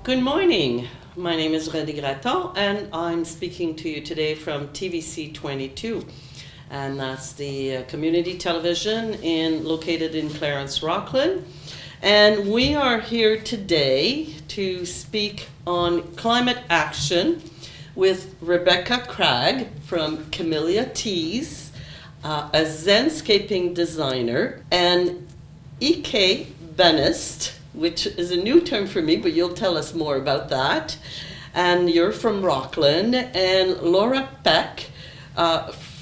Good morning. My name is Renée Graton, and I'm speaking to you today from TVC 22. And that's the community television located in Clarence, Rockland. And we are here today to speak on climate action with Rebecca Cragg from Camellia Teas, a Zenscaping designer, and E.K. Benist, which is a new term for me, but you'll tell us more about that. And you're from Rockland, and Laura Peck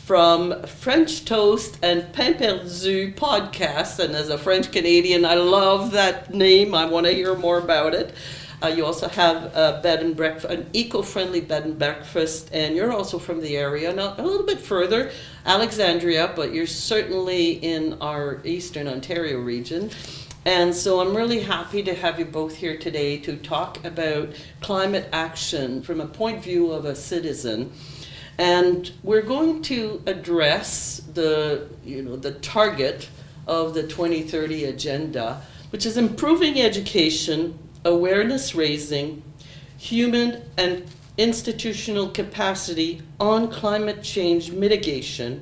from French Toast and Pain Perdu podcast. And as a French Canadian, I love that name. I want to hear more about it. You also have a bed and breakfast, an eco-friendly bed and breakfast, and you're also from the area, not a little bit further, Alexandria, but you're certainly in our Eastern Ontario region. And so I'm really happy to have you both here today to talk about climate action from a point of view of a citizen. And we're going to address the target of the 2030 agenda, which is improving education, awareness raising, human and institutional capacity on climate change mitigation,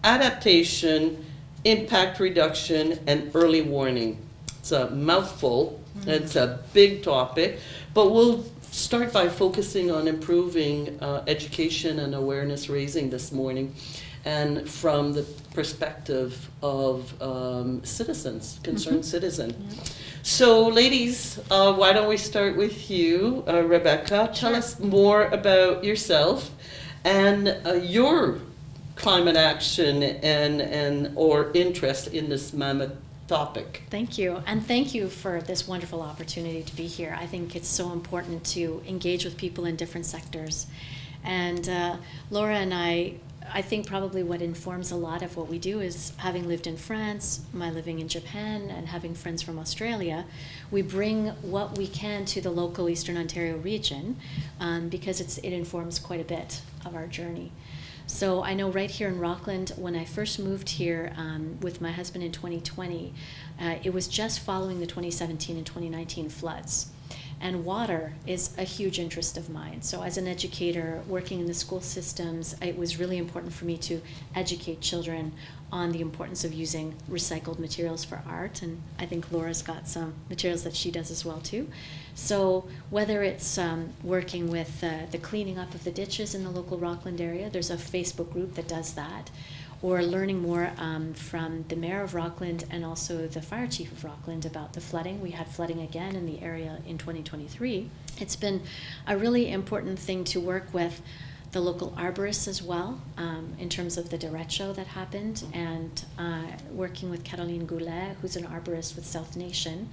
adaptation, impact reduction, and early warning. It's a mouthful, it's a big topic, but we'll start by focusing on improving education and awareness raising this morning, and from the perspective of citizens, concerned citizen. So ladies, why don't we start with you, Rebecca? Tell us more about yourself and your climate action and or interest in this mammoth topic. Thank you, and thank you for this wonderful opportunity to be here. I think it's so important to engage with people in different sectors. And Laura and I think probably what informs a lot of what we do is, having lived in France, my living in Japan, and having friends from Australia, we bring what we can to the local Eastern Ontario region because it informs quite a bit of our journey. So I know right here in Rockland, when I first moved here with my husband in 2020, it was just following the 2017 and 2019 floods. And water is a huge interest of mine. So as an educator working in the school systems, it was really important for me to educate children on the importance of using recycled materials for art. And I think Laura's got some materials that she does as well too. So whether it's working with the cleaning up of the ditches in the local Rockland area, there's a Facebook group that does that, or learning more from the mayor of Rockland and also the fire chief of Rockland about the flooding. We had flooding again in the area in 2023. It's been a really important thing to work with the local arborists as well, in terms of the derecho that happened, and working with Caroline Goulet, who's an arborist with South Nation,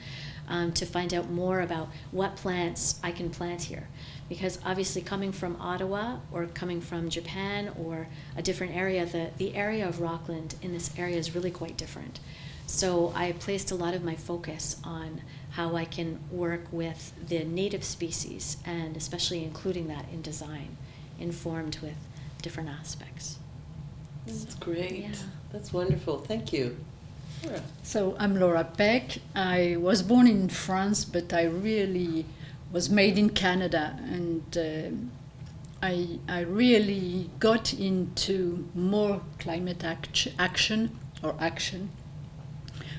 to find out more about what plants I can plant here. Because obviously coming from Ottawa or coming from Japan or a different area, the area of Rockland in this area is really quite different. So I placed a lot of my focus on how I can work with the native species, and especially including that in design, informed with different aspects. That's great. Yeah. That's wonderful. Thank you. Laura. So I'm Laura Peck. I was born in France, but I really was made in Canada, and I really got into more climate action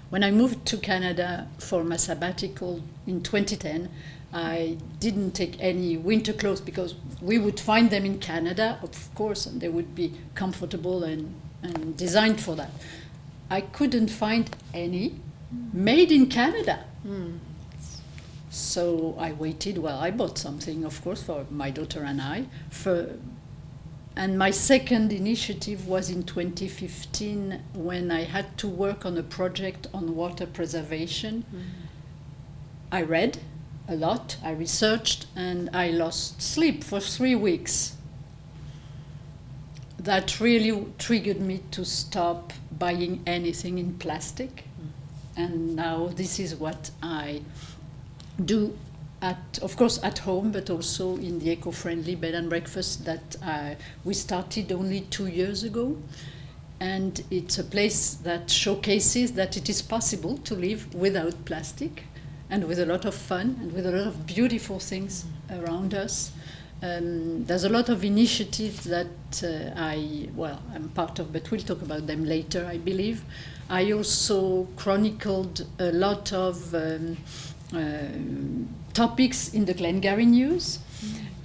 when I moved to Canada for my sabbatical in 2010. I didn't take any winter clothes because we would find them in Canada, of course, and they would be comfortable and designed for that. I couldn't find any made in Canada. So I waited. Well, I bought something, of course, for my daughter and I. And my second initiative was in 2015 when I had to work on a project on water preservation. I read a lot, I researched, and I lost sleep for 3 weeks. That really triggered me to stop buying anything in plastic. And now this is what I do, of course at home, but also in the eco-friendly bed and breakfast that we started only 2 years ago. And it's a place that showcases that it is possible to live without plastic and with a lot of fun and with a lot of beautiful things around us. There's a lot of initiatives that I'm part of, but we'll talk about them later, I believe. I also chronicled a lot of topics in the Glengarry News.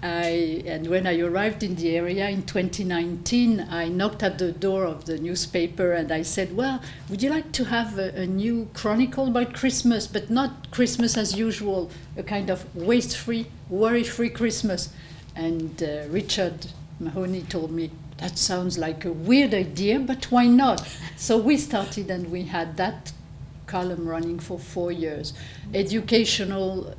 And when I arrived in the area in 2019, I knocked at the door of the newspaper and I said, well, would you like to have a new chronicle about Christmas, but not Christmas as usual, a kind of waste-free, worry-free Christmas? And Richard Mahoney told me, that sounds like a weird idea, but why not? So we started and we had that column running for 4 years. Educational,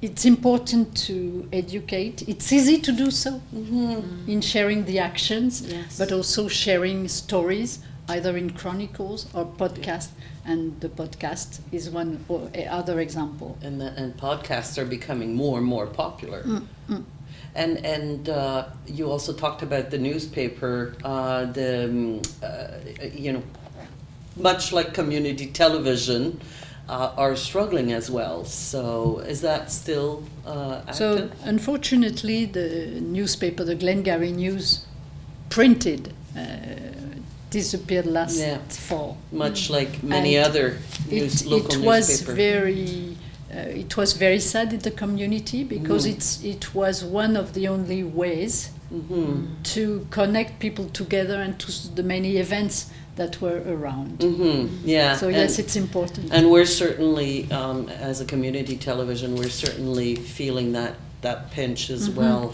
it's important to educate. It's easy to do so in sharing the actions, but also sharing stories, either in chronicles or podcast. And the podcast is one other example. And podcasts are becoming more and more popular. And you also talked about the newspaper, much like community television, are struggling as well. So is that still active? So unfortunately, the newspaper, the Glengarry News, printed, disappeared last fall. Much like many other local newspapers. It was very sad in the community because it was one of the only ways to connect people together and to the many events that were around. Yeah. So yes, it's important. And we're certainly, as a community television, we're certainly feeling that pinch as well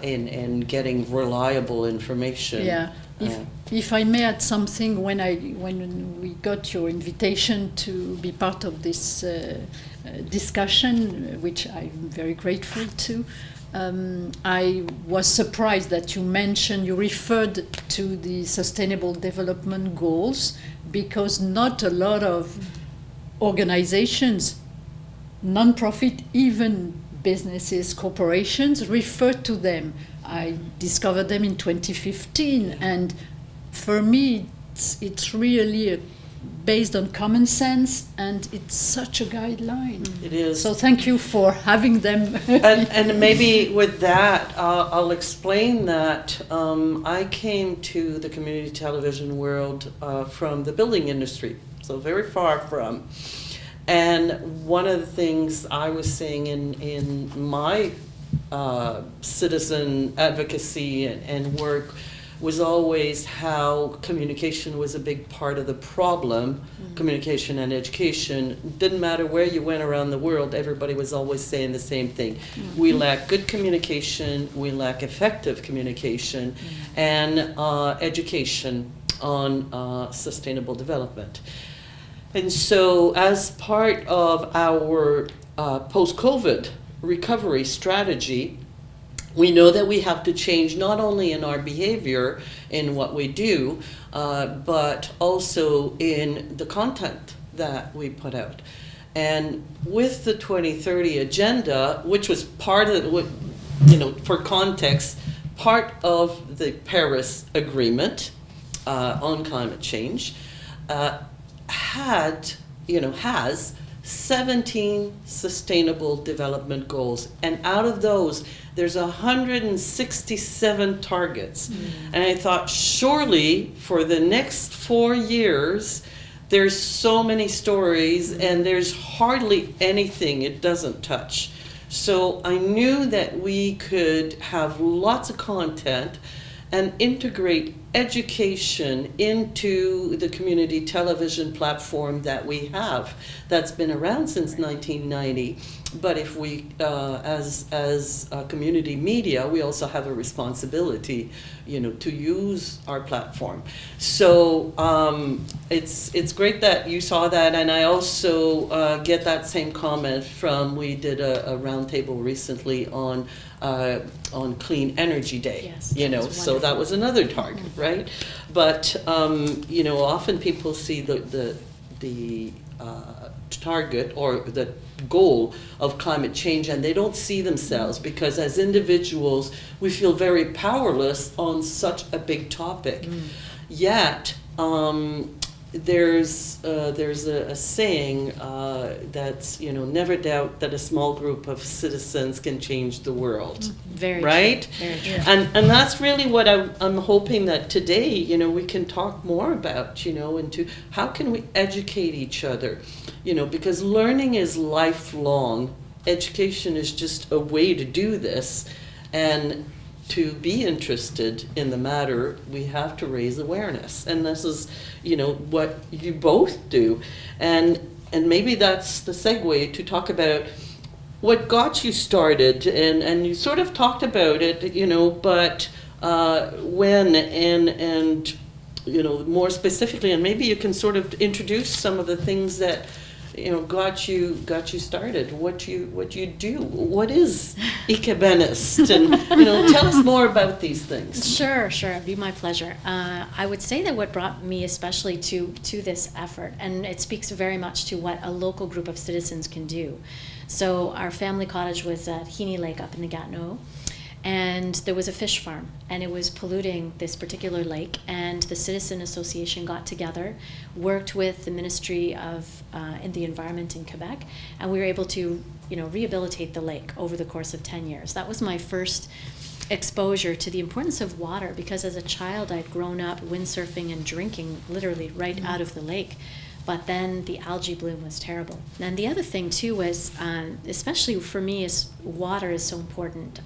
in getting reliable information. Yeah. If I may add something, when we got your invitation to be part of this discussion, which I'm very grateful to, I was surprised that you referred to the Sustainable Development Goals, because not a lot of organizations, non-profit, even businesses, corporations, refer to them. I discovered them in 2015, and for me, it's really based on common sense, and it's such a guideline. It is. So thank you for having them. and maybe with that, I'll explain that I came to the community television world from the building industry, so very far from. And one of the things I was saying in my citizen advocacy and work was always how communication was a big part of the problem. Communication and education. Didn't matter where you went around the world, everybody was always saying the same thing. We lack good communication, we lack effective communication, and education on sustainable development. And so as part of our post-COVID recovery strategy, we know that we have to change not only in our behavior in what we do, but also in the content that we put out. And with the 2030 agenda, which was part of, for context, part of the Paris Agreement on climate change, has 17 sustainable development goals, and out of those there's 167 targets. And I thought, surely for the next 4 years there's so many stories and there's hardly anything it doesn't touch. So I knew that we could have lots of content and integrate education into the community television platform that we have, that's been around since 1990. But if we, as community media, we also have a responsibility, to use our platform. So it's great that you saw that, and I also get that same comment from, we did a roundtable recently on Clean Energy Day. Yes, so that was another target, right? But often people see the target or the goal of climate change and they don't see themselves, because as individuals we feel very powerless on such a big topic. Yet there's a saying that's, never doubt that a small group of citizens can change the world. Very right? True. Very true. Yeah. And that's really what I'm hoping that today, we can talk more about, into how can we educate each other, because learning is lifelong. Education is just a way to do this, and to be interested in the matter, we have to raise awareness. And this is, what you both do. And maybe that's the segue to talk about what got you started. And you sort of talked about it, but when and more specifically, and maybe you can sort of introduce some of the things that got you started, what you do, what is Ikebenist, and tell us more about these things. Sure, it'd be my pleasure. I would say that what brought me especially to this effort, and it speaks very much to what a local group of citizens can do. So our family cottage was at Heaney Lake up in the Gatineau, and there was a fish farm, and it was polluting this particular lake, and the Citizen Association got together, worked with the Ministry of in the Environment in Quebec, and we were able to rehabilitate the lake over the course of 10 years. That was my first exposure to the importance of water, because as a child I'd grown up windsurfing and drinking literally right out of the lake. But then the algae bloom was terrible. And the other thing too was, especially for me, is water is so important.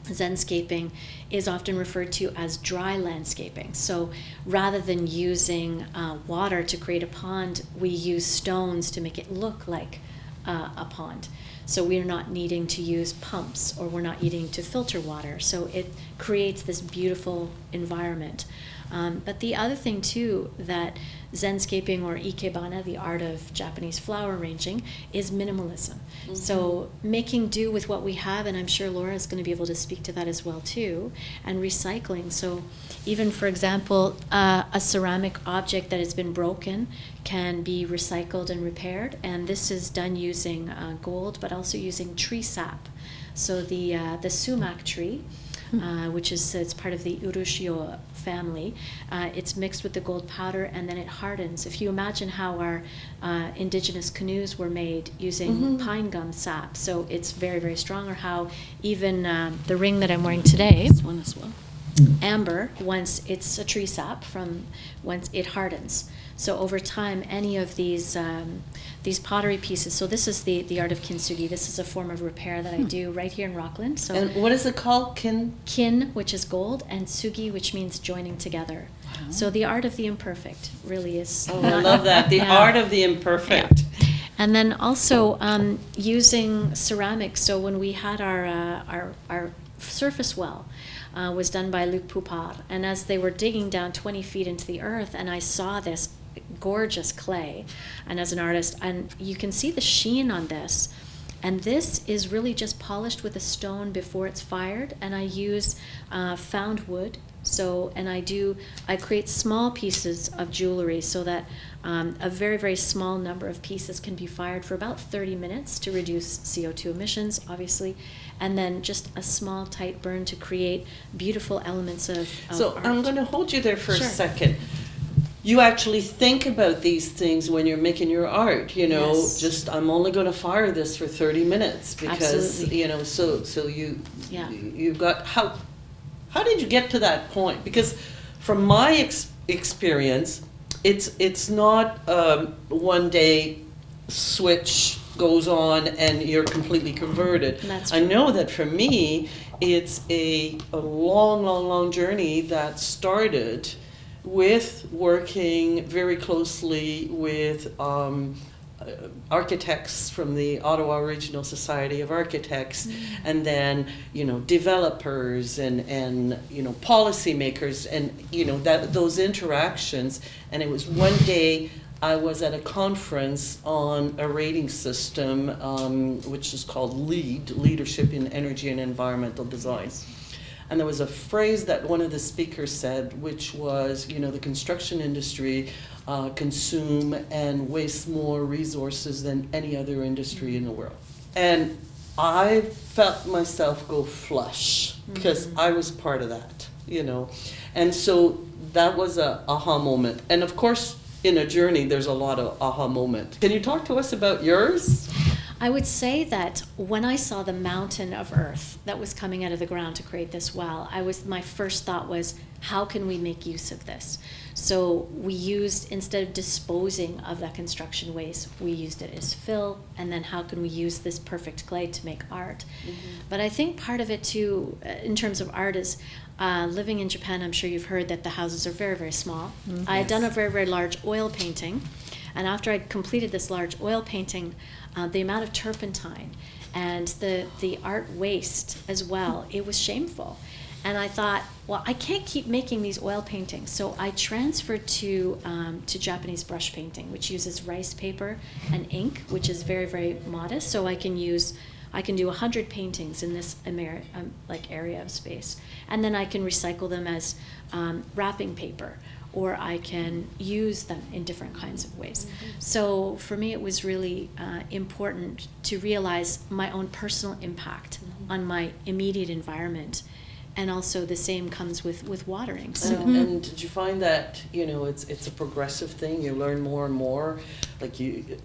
Zenscaping is often referred to as dry landscaping. So rather than using water to create a pond, we use stones to make it look like a pond. So we're not needing to use pumps, or we're not needing to filter water. So it creates this beautiful environment. But the other thing too, that Zenscaping, or ikebana, the art of Japanese flower arranging, is minimalism. Mm-hmm. So making do with what we have, and I'm sure Laura is going to be able to speak to that as well too, and recycling. So even, for example, a ceramic object that has been broken can be recycled and repaired, and this is done using gold, but also using tree sap. So the sumac tree, which is it's part of the Urushio family. It's mixed with the gold powder, and then it hardens. If you imagine how our indigenous canoes were made using pine gum sap, so it's very, very strong, or how even the ring that I'm wearing today, This one as well. amber, once it's a tree sap, once it hardens. So over time, any of these pottery pieces, so this is the art of kintsugi. This is a form of repair that I do right here in Rockland. So And what is it called? kin, which is gold, and sugi, which means joining together. Wow. So the art of the imperfect really is. Oh, I love that. The art of the imperfect. Yeah. And then also using ceramics. So when we had our surface well, was done by Luc Poupard, and as they were digging down 20 feet into the earth, and I saw this gorgeous clay, and as an artist, and you can see the sheen on this, and this is really just polished with a stone before it's fired, and I use found wood. So, and I create small pieces of jewelry so that a very, very small number of pieces can be fired for about 30 minutes to reduce CO2 emissions, obviously, and then just a small, tight burn to create beautiful elements of So art. I'm going to hold you there for Sure. a second. You actually think about these things when you're making your art, Yes. just I'm only going to fire this for 30 minutes because, Absolutely. so Yeah. you've got, how did you get to that point? Because from my experience, it's not one day switch goes on and you're completely converted. That's I true. know that for me, it's a long, long, long journey that started with working very closely with architects from the Ottawa Regional Society of Architects, and then developers and policymakers, and those interactions. And it was one day I was at a conference on a rating system, which is called Leadership in Energy and Environmental Design. And there was a phrase that one of the speakers said, which was, the construction industry consume and waste more resources than any other industry in the world. And I felt myself go flush because I was part of that, And so that was a aha moment. And of course, in a journey, there's a lot of aha moment. Can you talk to us about yours? I would say that when I saw the mountain of earth that was coming out of the ground to create this well, my first thought was, how can we make use of this? So we used, instead of disposing of that construction waste, we used it as fill, and then how can we use this perfect clay to make art? But I think part of it too, in terms of art, is living in Japan. I'm sure you've heard that the houses are very, very small. I had done a very, very large oil painting, and after I'd completed this large oil painting, the amount of turpentine and the art waste as well, it was shameful. And I thought, well, I can't keep making these oil paintings. So I transferred to Japanese brush painting, which uses rice paper and ink, which is very, very modest. So I can do 100 paintings in this area of space. And then I can recycle them as wrapping paper, or I can use them in different kinds of ways. So for me, it was really important to realize my own personal impact on my immediate environment. And also the same comes with watering. So and did you find that, it's a progressive thing? You learn more and more, like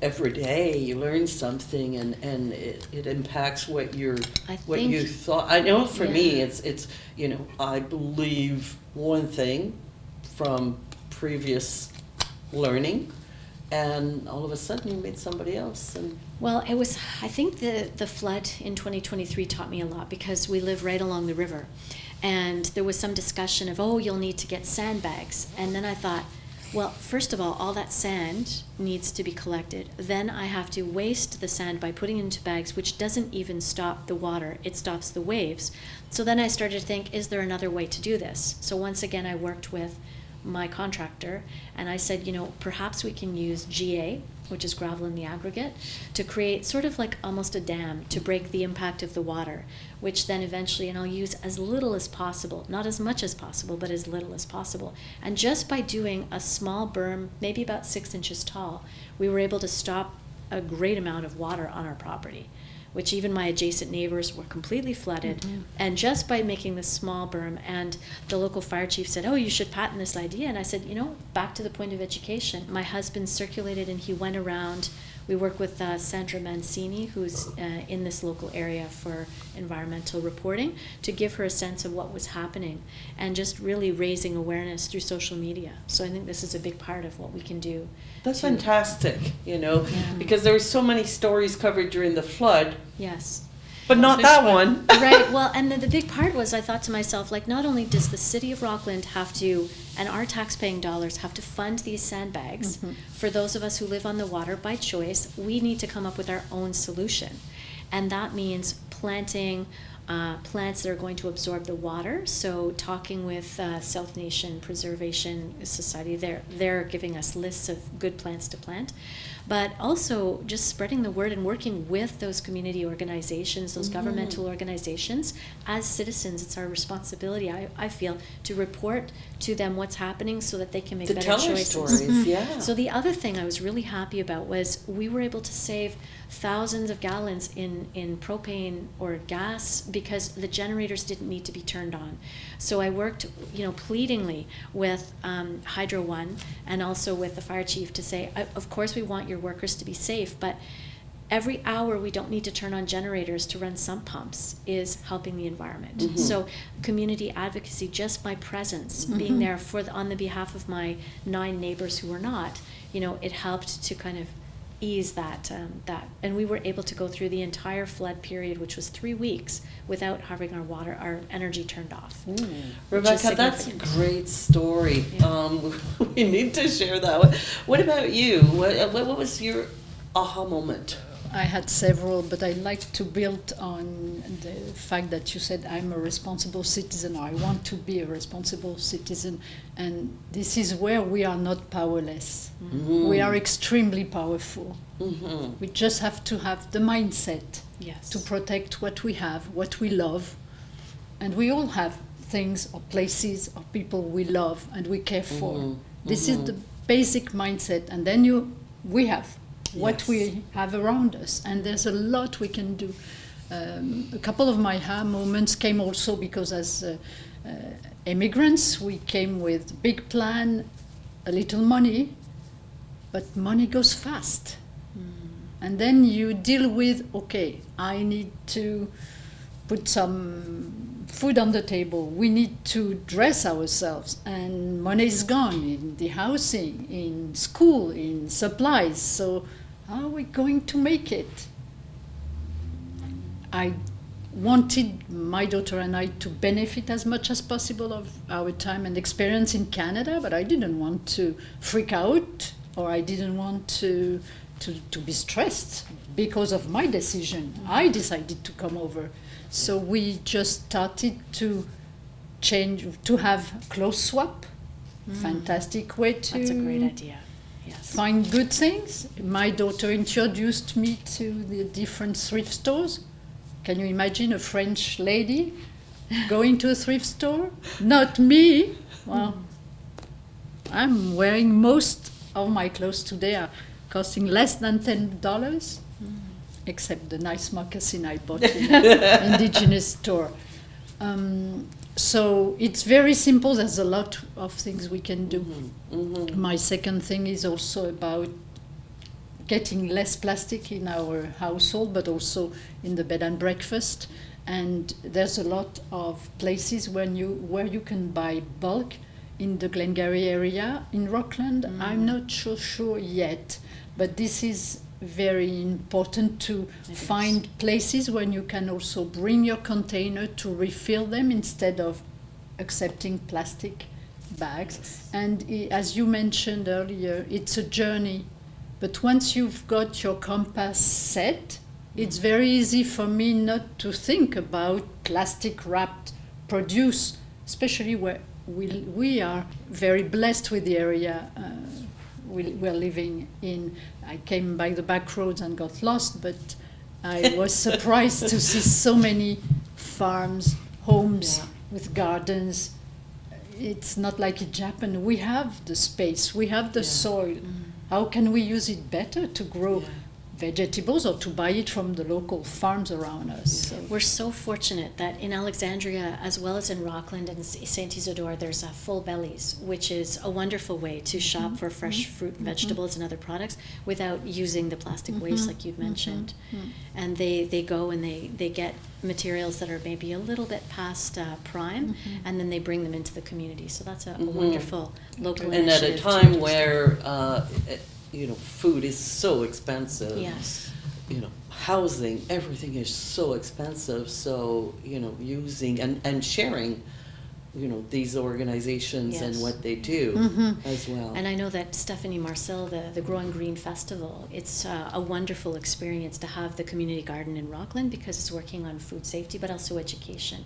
every day you learn something, and it impacts what you thought. I know for me it's I believe one thing from previous learning, and all of a sudden you meet somebody else. Well, I think the flood in 2023 taught me a lot, because we live right along the river. And there was some discussion of, you'll need to get sandbags. And then I thought, well, first of all that sand needs to be collected. Then I have to waste the sand by putting it into bags, which doesn't even stop the water. It stops the waves. So then I started to think, is there another way to do this? So once again, I worked with my contractor, and I said, perhaps we can use GA, which is gravel in the aggregate, to create sort of like almost a dam to break the impact of the water, which then eventually, and I'll use as little as possible, not as much as possible, but as little as possible. And just by doing a small berm, maybe about 6 inches tall, we were able to stop a great amount of water on our property, which even my adjacent neighbors were completely flooded. And just by making this small berm, and the local fire chief said, you should patent this idea. And I said, back to the point of education. My husband circulated, and he went around. We work with Sandra Mancini, who's in this local area for environmental reporting, to give her a sense of what was happening, and just really raising awareness through social media. So I think this is a big part of what we can do. That's fantastic, because there were so many stories covered during the flood. Yes. But not that one. Right. Well, and the big part was, I thought to myself, not only does the city of Rockland have to, and our taxpaying dollars have to fund these sandbags for those of us who live on the water by choice, we need to come up with our own solution. And that means planting plants that are going to absorb the water. So talking with South Nation Preservation Society, they're giving us lists of good plants to plant. But also just spreading the word and working with those community organizations, those governmental organizations. As citizens, it's our responsibility, I feel, to report to them what's happening so that they can make better choices. To tell our stories, yeah. So the other thing I was really happy about was we were able to save thousands of gallons in propane or gas, because the generators didn't need to be turned on. So I worked, pleadingly with Hydro One and also with the fire chief to say, of course we want your workers to be safe, but every hour we don't need to turn on generators to run sump pumps is helping the environment. So community advocacy, just my presence, being there on the behalf of my 9 neighbors who were not, it helped to kind of ease that, and we were able to go through the entire flood period, which was 3 weeks, without having our energy turned off. Rebecca, that's a great story. We need to share that one. What about you? What was your aha moment? I had several, but I like to build on the fact that you said I'm a responsible citizen, or I want to be a responsible citizen, and this is where we are not powerless. We are extremely powerful. We just have to have the mindset to protect what we have, what we love, and we all have things or places or people we love and we care for. This is the basic mindset, and then we have what we have around us, and there's a lot we can do. A couple of my aha moments came also because as immigrants we came with big plan, a little money, but money goes fast. And then you deal with, okay, I need to put some food on the table. We need to dress ourselves, and money is gone in the housing, in school, in supplies. So how are we going to make it? I wanted my daughter and I to benefit as much as possible of our time and experience in Canada, but I didn't want to freak out, or I didn't want to be stressed because of my decision. I decided to come over. So we just started to change, to have clothes swap. Fantastic way to... That's a great idea. Yes. Find good things. My daughter introduced me to the different thrift stores. Can you imagine a French lady going to a thrift store? Not me. Well, I'm wearing most of my clothes today are costing less than $10, except the nice moccasin I bought in an indigenous store. So it's very simple. There's a lot of things we can do. My second thing is also about getting less plastic in our household, but also in the bed and breakfast. And there's a lot of places where you can buy bulk in the Glengarry area. In Rockland, I'm not so sure yet, but this is very important to find places where you can also bring your container to refill them instead of accepting plastic bags. Yes. And as you mentioned earlier, it's a journey. But once you've got your compass set, it's very easy for me not to think about plastic wrapped produce, especially where we are very blessed with the area we're living in. I came by the back roads and got lost, but I was surprised to see so many farms, homes with gardens. It's not like in Japan. We have the space, we have the soil. How can we use it better to grow vegetables or to buy it from the local farms around us? So. We're so fortunate that in Alexandria, as well as in Rockland and St. Isidore, there's Full Bellies, which is a wonderful way to shop for fresh fruit and vegetables and other products without using the plastic waste like you'd mentioned. And they go and they get materials that are maybe a little bit past prime, and then they bring them into the community. So that's a wonderful local initiative. And at a time where food is so expensive. Yes. Housing, everything is so expensive. So, using and sharing, these organizations and what they do as well. And I know that Stephanie Marcel, the Growing Green Festival, it's a wonderful experience to have the community garden in Rockland because it's working on food safety, but also education.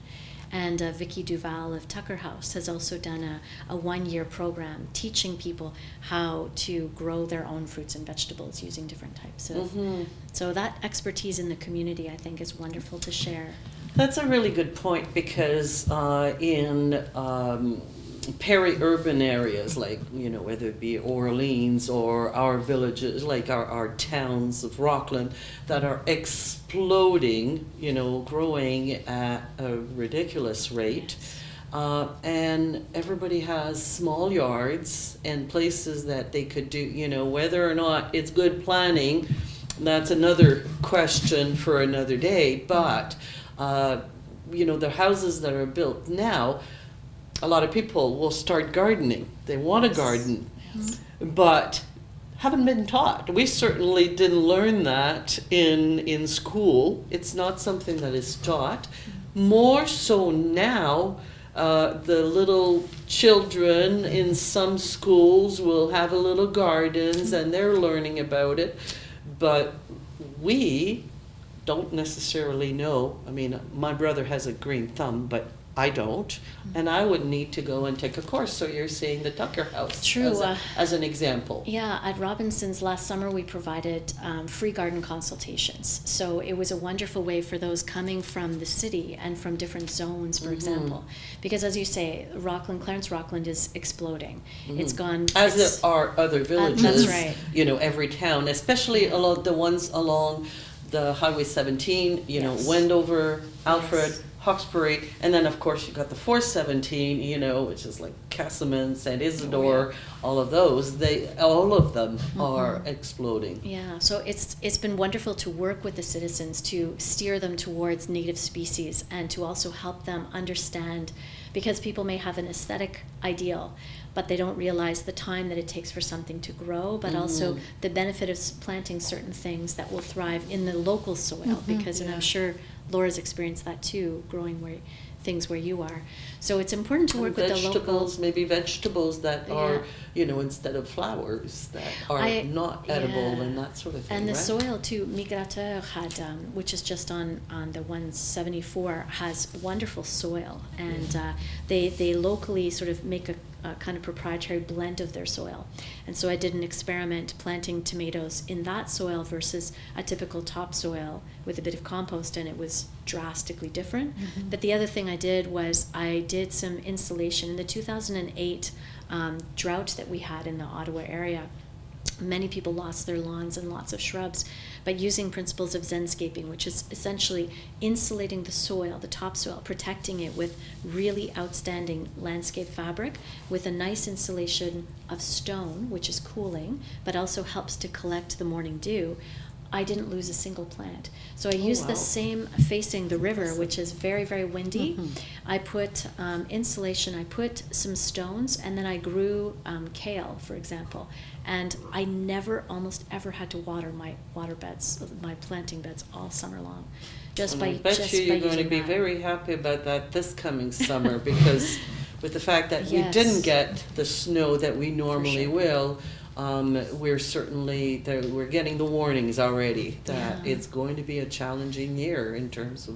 And Vicky Duval of Tucker House has also done a one-year program teaching people how to grow their own fruits and vegetables using different types of... So that expertise in the community, I think, is wonderful to share. That's a really good point because in peri-urban areas, like, whether it be Orleans or our villages, like our towns of Rockland, that are exploding, growing at a ridiculous rate. And everybody has small yards and places that they could do, whether or not it's good planning, that's another question for another day. But, the houses that are built now, a lot of people will start gardening. They want to garden, but haven't been taught. We certainly didn't learn that in school. It's not something that is taught. More so now, the little children in some schools will have a little gardens and they're learning about it, but we don't necessarily know. I mean, my brother has a green thumb, but I don't, and I would need to go and take a course. So you're saying the Tucker House as an example. Yeah, at Robinson's last summer we provided free garden consultations. So it was a wonderful way for those coming from the city and from different zones, for example. Because as you say, Clarence Rockland is exploding. It's gone... As are other villages. That's right. Every town, especially along the ones along the Highway 17, Wendover, Alfred, Hawkesbury, and then of course you got the 417, you know, which is like Casselman, St. Isidore, all of those. All of them are exploding. Yeah, so it's been wonderful to work with the citizens to steer them towards native species and to also help them understand, because people may have an aesthetic ideal, but they don't realize the time that it takes for something to grow, but also the benefit of planting certain things that will thrive in the local soil, because, and I'm sure Laura's experienced that too, growing things where you are. So it's important to work with the local. Maybe vegetables that are, you know, instead of flowers that are not edible and that sort of thing. And the right? soil too. Migrateur had, which is just on the 174, has wonderful soil, and they locally sort of make a kind of proprietary blend of their soil. And so I did an experiment planting tomatoes in that soil versus a typical topsoil with a bit of compost, and it was drastically different. But the other thing I did was I did some installation in the 2008 drought that we had in the Ottawa area. Many people lost their lawns and lots of shrubs, but using principles of zenscaping, which is essentially insulating the soil, the topsoil, protecting it with really outstanding landscape fabric with a nice insulation of stone, which is cooling, but also helps to collect the morning dew. I didn't lose a single plant. So I used the same facing the river, which is very, very windy. I put insulation, I put some stones, and then I grew kale, for example. And I never, almost ever had to water my water beds, my planting beds all summer long. I bet you're going to be very happy about that this coming summer, because with the fact that we didn't get the snow that we normally will, we're certainly we're getting the warnings already that it's going to be a challenging year in terms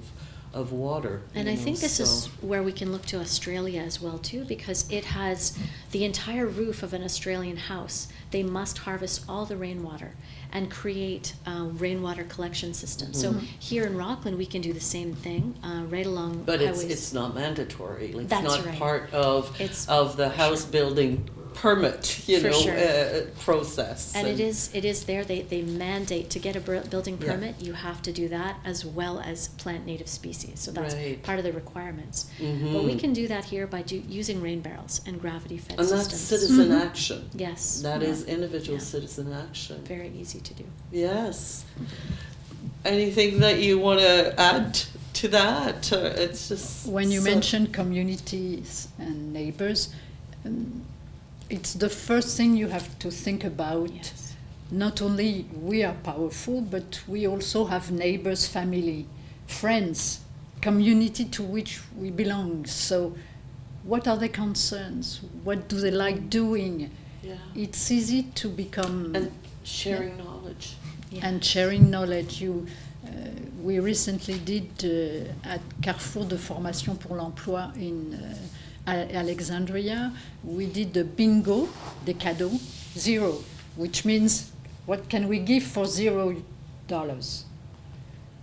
of water. And I think this is where we can look to Australia as well too, because it has the entire roof of an Australian house. They must harvest all the rainwater and create rainwater collection systems. So here in Rockland we can do the same thing right along but highways. It's not mandatory. Like, That's it's not right. part of the house building permit, process. And it is there. They mandate to get a building permit. You have to do that as well as plant native species. So that's part of the requirements. But we can do that here by using rain barrels and gravity-fed systems. And that's citizen action. Yes. That is individual citizen action. Very easy to do. Yes. Anything that you want to add to that? It's just when you mentioned communities and neighbors. It's the first thing you have to think about. Yes. Not only we are powerful, but we also have neighbors, family, friends, community to which we belong. So what are their concerns? What do they like doing? Yeah. It's easy to become... And sharing knowledge. Yeah. And sharing knowledge. We recently did at Carrefour de Formation pour l'Emploi in Alexandria, we did a bingo, des cadeaux, 0, which means what can we give for $0?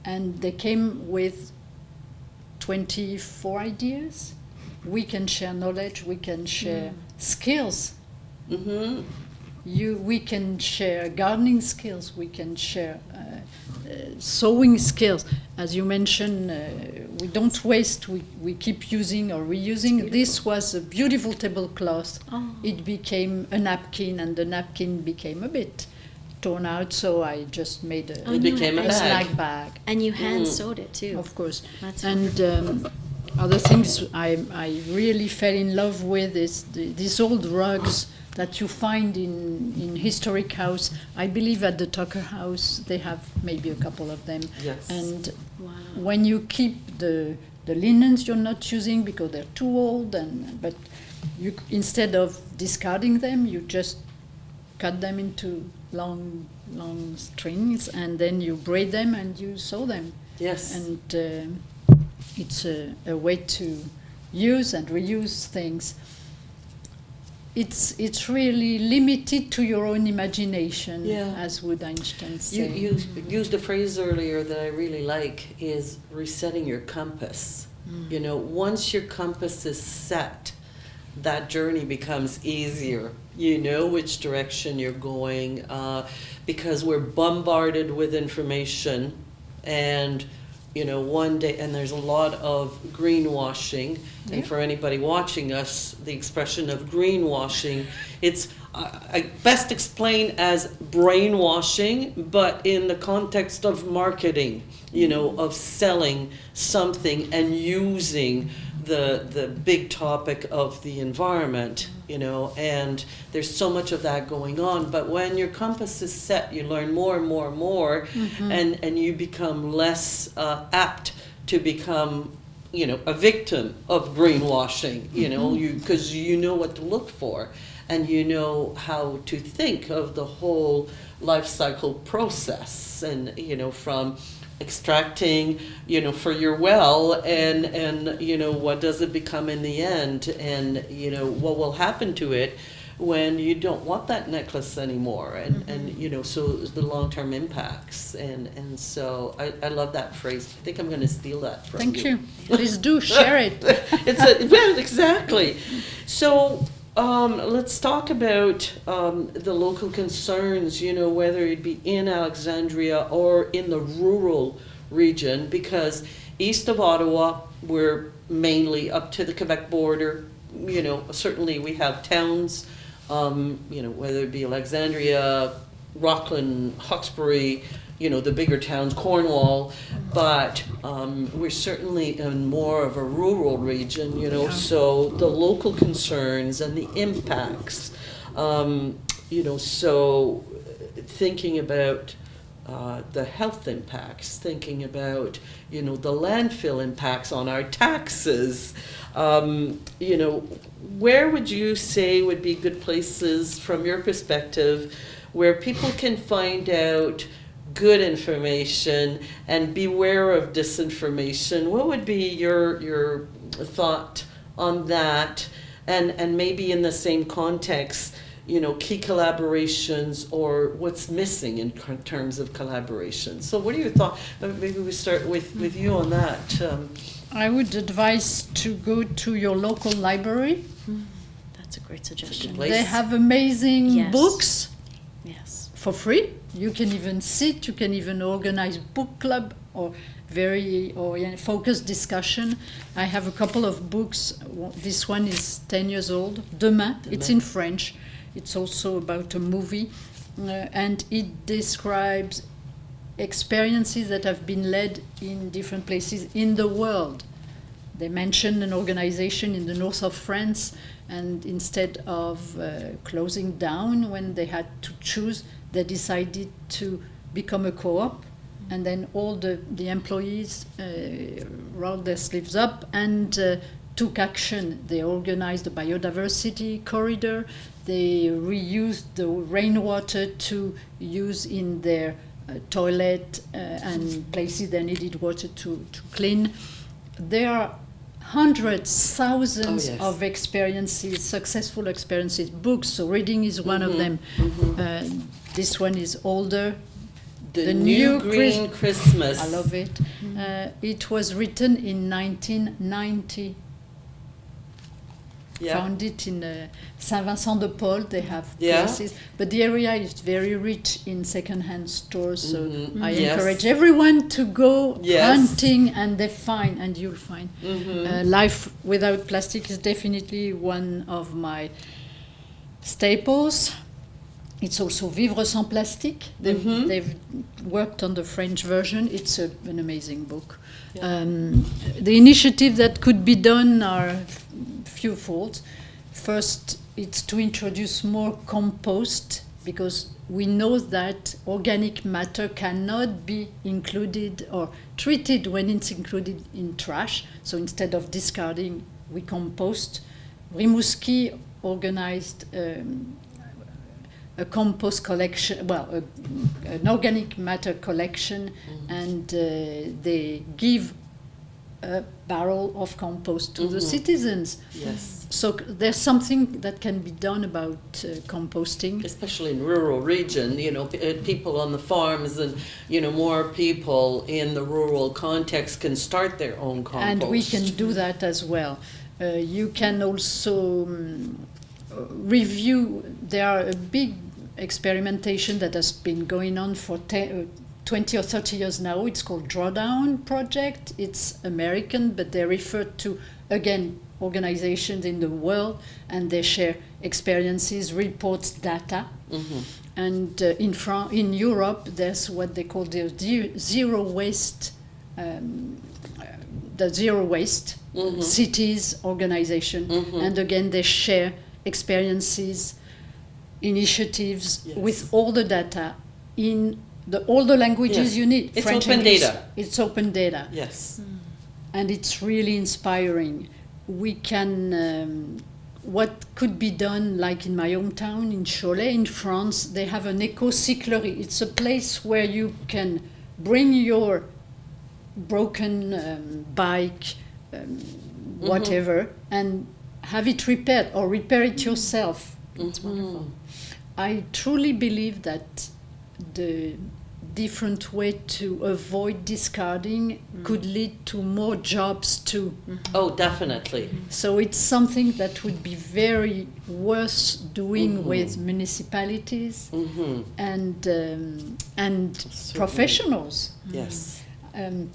And they came with 24 ideas. We can share knowledge, we can share skills. We can share gardening skills, we can share sewing skills. As you mentioned, we don't waste, we keep using or reusing. This was a beautiful tablecloth. It became a napkin, and the napkin became a bit torn out, so I just made a snack bag. And you hand sewed it too. Of course. That's and other things I really fell in love with is these old rugs that you find in historic house. I believe at the Tucker House they have maybe a couple of them. Yes. And when you keep the linens you're not using because they're too old, but you instead of discarding them, you just cut them into long strings, and then you braid them and you sew them. Yes. And it's a way to use and reuse things. It's really limited to your own imagination, as would Einstein say. You used a phrase earlier that I really like, is resetting your compass. You know, once your compass is set, that journey becomes easier. You know which direction you're going, because we're bombarded with information, and one day, and there's a lot of greenwashing, and for anybody watching us, the expression of greenwashing, it's I best explain as brainwashing, but in the context of marketing, of selling something and using the big topic of the environment, and there's so much of that going on. But when your compass is set, you learn more and more and more, and you become less apt to become, a victim of greenwashing, because you know what to look for, and you know how to think of the whole life cycle process, and, from extracting, for your well, and what does it become in the end, and what will happen to it when you don't want that necklace anymore, and so the long-term impacts, and so I love that phrase. I think I'm going to steal that from you. Thank you. Please do share it. Well, exactly. So let's talk about the local concerns, whether it be in Alexandria or in the rural region, because east of Ottawa, we're mainly up to the Quebec border. Certainly we have towns, whether it be Alexandria, Rockland, Hawkesbury, the bigger towns, Cornwall, but we're certainly in more of a rural region, so the local concerns and the impacts, so thinking about the health impacts, thinking about, the landfill impacts on our taxes, where would you say would be good places from your perspective where people can find out good information and beware of disinformation? What would be your thought on that? And maybe in the same context, key collaborations or what's missing in terms of collaboration. So what are your thoughts? Maybe we start with you on that. I would advise to go to your local library. That's a great suggestion. They have amazing books. Yes. For free. You can even sit, you can even organize book club or very focused discussion. I have a couple of books. This one is 10 years old, Demain. It's in French. It's also about a movie, and it describes experiences that have been led in different places in the world. They mention an organization in the north of France, and instead of closing down when they had to choose, they decided to become a co-op, and then all the employees rolled their sleeves up and took action. They organized a biodiversity corridor. They reused the rainwater to use in their toilet and places they needed water to clean. There are hundreds, thousands of experiences, successful experiences, books. So reading is one of them. This one is older. The New Green Christmas. I love it. It was written in 1990. Found it in Saint-Vincent-de-Paul. They have places, but the area is very rich in second-hand stores. So I encourage everyone to go hunting, and they find, and you'll find. Life without plastic is definitely one of my staples. It's also Vivre sans plastique. They've worked on the French version. It's an amazing book. The initiatives that could be done are fewfold. First, it's to introduce more compost, because we know that organic matter cannot be included or treated when it's included in trash. So instead of discarding, we compost. Rimouski organized a compost collection, an organic matter collection, and they give a barrel of compost to the citizens. Yes. So there's something that can be done about composting. Especially in rural region, people on the farms and, more people in the rural context can start their own compost. And we can do that as well. You can also review. There are a big experimentation that has been going on for 20 or 30 years now. It's called Drawdown Project. It's American, but they refer to, again, organizations in the world, and they share experiences, reports, data. And in Europe, there's what they call the zero waste cities organization, and again they share experiences, initiatives with all the data in all the languages you need. It's French, open English, data. It's open data. Yes. And it's really inspiring. We can, what could be done, like in my hometown in Cholet in France, they have an eco-cyclery. It's a place where you can bring your broken bike, whatever, and have it repaired or repair it yourself. It's wonderful. I truly believe that the different way to avoid discarding could lead to more jobs too. Oh, definitely. So it's something that would be very worth doing with municipalities and professionals. Yes. I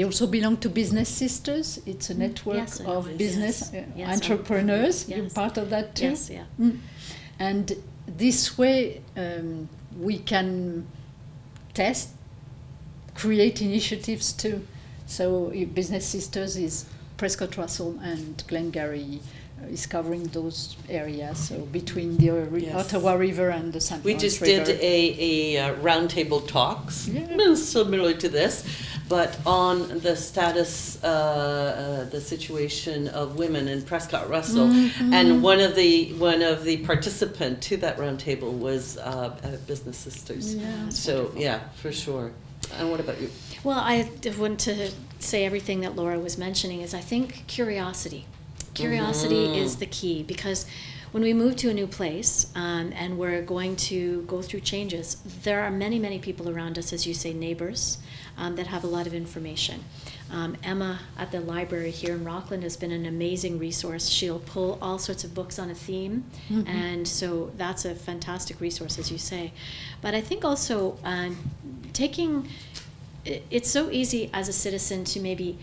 also belong to Business Sisters. It's a network Yes, I know of it. business Yes, entrepreneurs. yes. You're part of that too. Yes, yeah. And this way we can test, create initiatives too. So Business Sisters is Prescott-Russell and Glengarry is covering those areas, so between the Ottawa River and the St. We Lawrence just River. did a roundtable talks, similar to this, but on the status, the situation of women in Prescott-Russell, and one of the participant to that roundtable was Business Sisters. Yeah, so yeah, for sure. And what about you? Well, I want to say everything that Laura was mentioning is I think curiosity. Curiosity is the key, because when we move to a new place and we're going to go through changes, there are many, many people around us, as you say, neighbors, that have a lot of information. Emma at the library here in Rockland has been an amazing resource. She'll pull all sorts of books on a theme, and so that's a fantastic resource, as you say. But I think also it's so easy as a citizen to maybe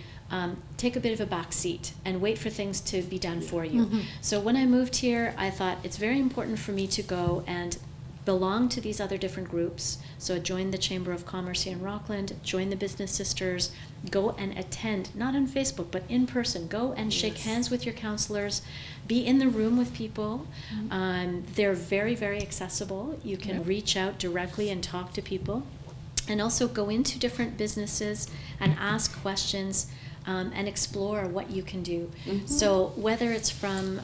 take a bit of a back seat and wait for things to be done for you. So when I moved here, I thought it's very important for me to go and belong to these other different groups. So I joined the Chamber of Commerce here in Rockland, joined the Business Sisters, go and attend, not on Facebook, but in person. Go and shake hands with your counselors, be in the room with people. They're very, very accessible. You can reach out directly and talk to people. And also go into different businesses and ask questions and explore what you can do. So whether it's from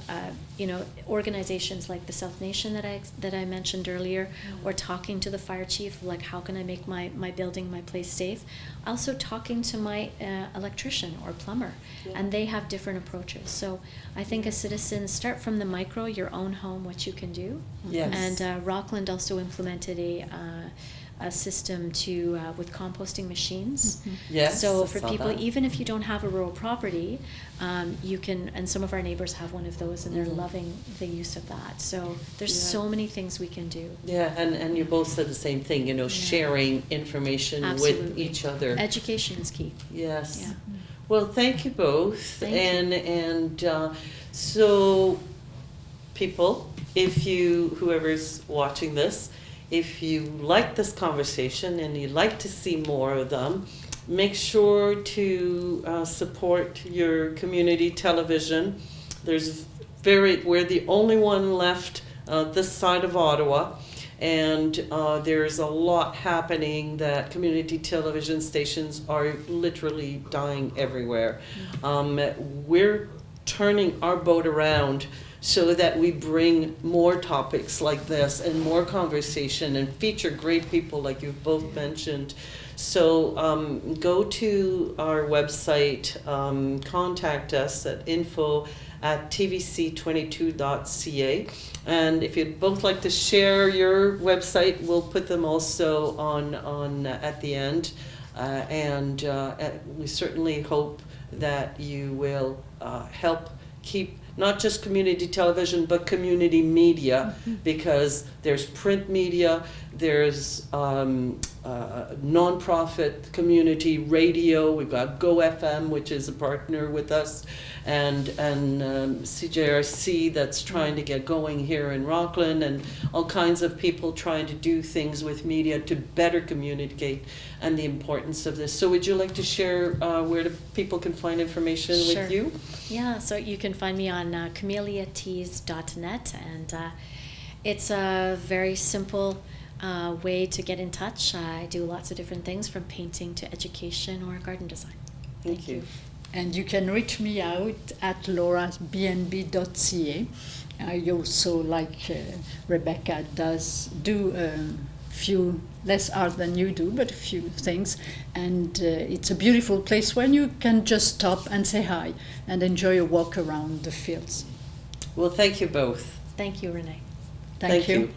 organizations like the South Nation that I mentioned earlier, or talking to the fire chief, like how can I make my building, my place safe, also talking to my electrician or plumber, and they have different approaches. So I think as citizens, start from the micro, your own home, what you can do. Yes. And Rockland also implemented a system with composting machines. Yes, So I for saw people, that. even if you don't have a rural property, you can, and some of our neighbors have one of those, and they're loving the use of that. So there's so many things we can do. Yeah, and you both said the same thing, sharing information with Absolutely. each other. Education is key. Yes. Yeah. Well, thank you both. Thank you. And so, people, whoever's watching this, if you like this conversation and you'd like to see more of them, make sure to support your community television. We're the only one left this side of Ottawa, and there's a lot happening that community television stations are literally dying everywhere. We're turning our boat around so that we bring more topics like this and more conversation and feature great people like you've both mentioned. So go to our website, contact us at info@tvc22.ca. And if you'd both like to share your website, we'll put them also on at the end. We certainly hope that you will help keep not just community television, but community media, because there's print media, there's nonprofit community radio. We've got Go FM, which is a partner with us, and CJRC that's trying to get going here in Rockland, and all kinds of people trying to do things with media to better communicate and the importance of this. So would you like to share where people can find information Sure. with you? Yeah, so you can find me on cameliatees.net, and it's a very simple way to get in touch. I do lots of different things, from painting to education or garden design. Thank you. And you can reach me out at laurasbnb.ca. I also, like Rebecca do a few less art than you do, but a few things. And it's a beautiful place where you can just stop and say hi and enjoy a walk around the fields. Well, thank you both. Thank you, Renee. Thank you. you.